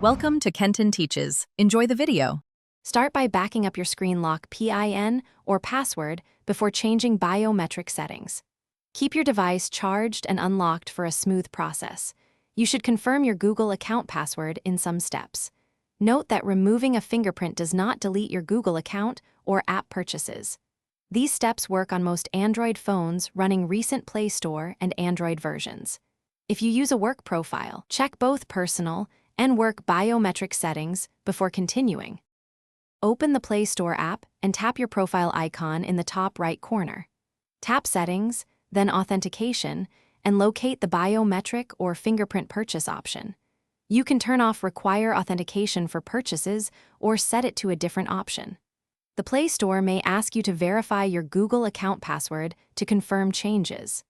Welcome to Kenton Teaches. Enjoy the video. Start by backing up your screen lock PIN or password before changing biometric settings. Keep your device charged and unlocked for a smooth process. You should confirm your Google account password in some steps. Note that removing a fingerprint does not delete your Google account or app purchases. These steps work on most Android phones running recent Play Store and Android versions. If you use a work profile, check both personal and work biometric settings before continuing. Open the Play Store app and tap your profile icon in the top right corner. Tap Settings, then Authentication, and locate the biometric or fingerprint purchase option. You can turn off Require authentication for purchases or set it to a different option. The Play Store may ask you to verify your Google account password to confirm changes.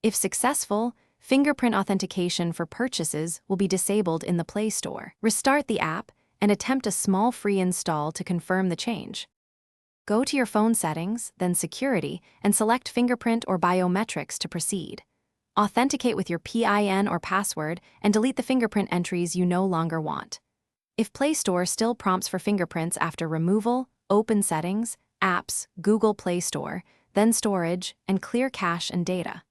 If successful, fingerprint authentication for purchases will be disabled in the Play Store. Restart the app and attempt a small free install to confirm the change. Go to your phone settings, then Security, and select Fingerprint or Biometrics to proceed. Authenticate with your PIN or password and delete the fingerprint entries you no longer want. If Play Store still prompts for fingerprints after removal, open Settings, Apps, Google Play Store, then Storage, and clear cache and data.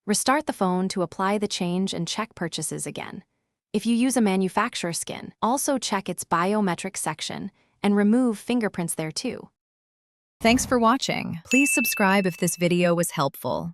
Restart the phone to apply the change and check purchases again. If you use a manufacturer skin, also check its biometric section and remove fingerprints there too. Thanks for watching. Please subscribe if this video was helpful.